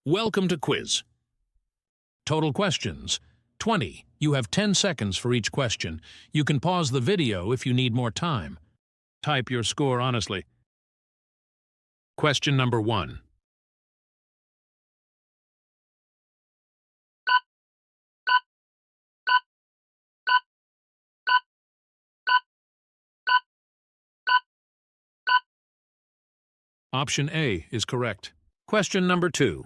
Welcome to quiz. Total questions, 20. You have 10 seconds for each question. You can pause the video if you need more time. Type your score honestly. Question number 1. Option A is correct. Question number 2.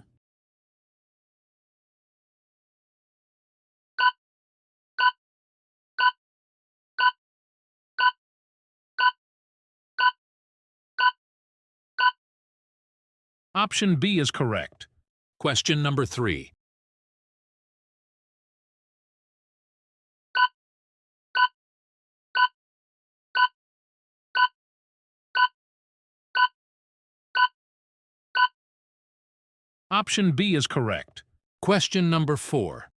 Option B is correct. Question number 3. Option B is correct. Question number 4.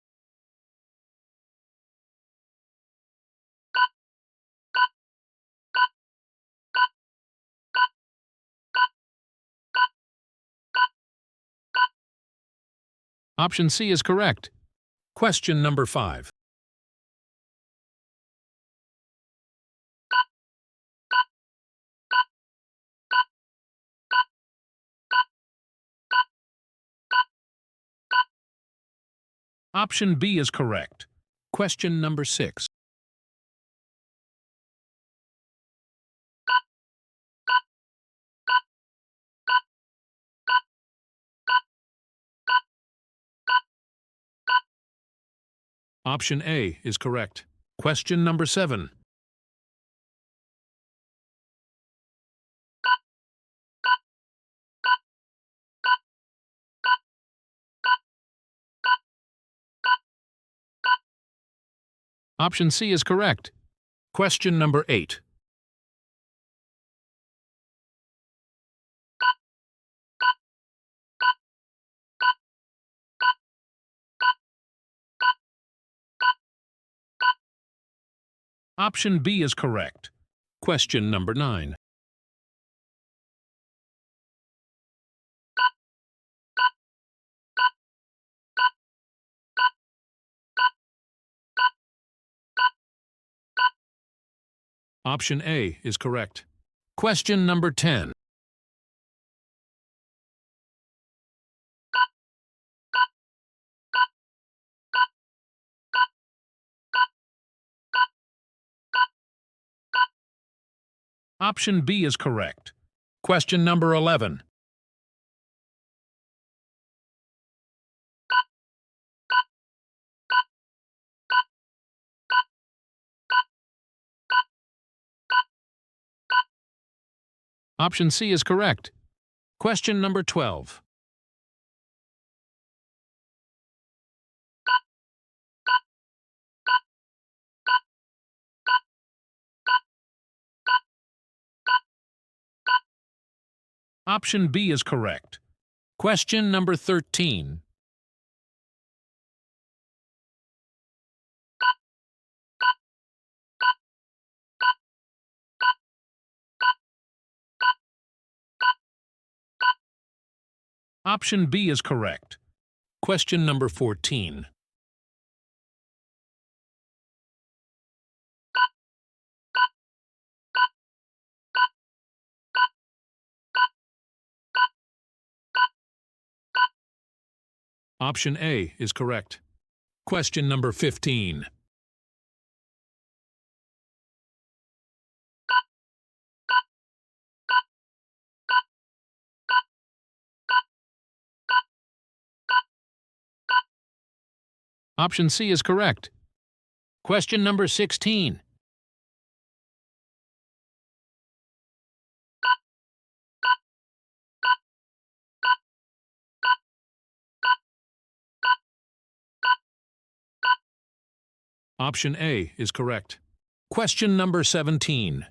Option C is correct. Question number 5. Option B is correct. Question number 6. Option A is correct. Question number 7. Option C is correct. Question number 8. Option B is correct. Question number 9. Option A is correct. Question number 10. Option B is correct. Question number 11. Option C is correct. Question number 12. Option B is correct. Question number 13. Option B is correct. Question number 14. Option A is correct. Question number 15. Option C is correct. Question number 16. Option A is correct. Question number 17.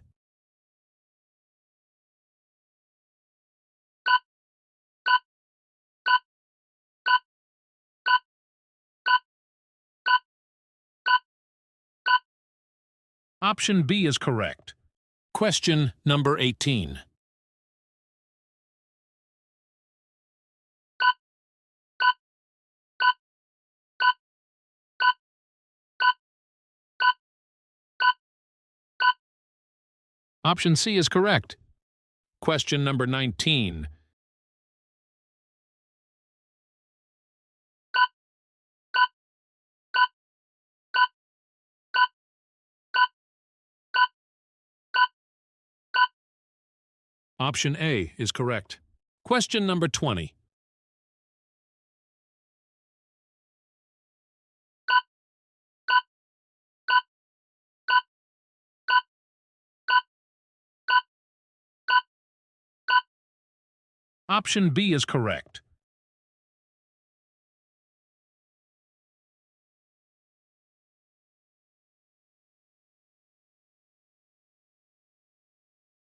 Option B is correct. Question number 18. Option C is correct. Question number 19. Option A is correct. Question number 20. Option B is correct.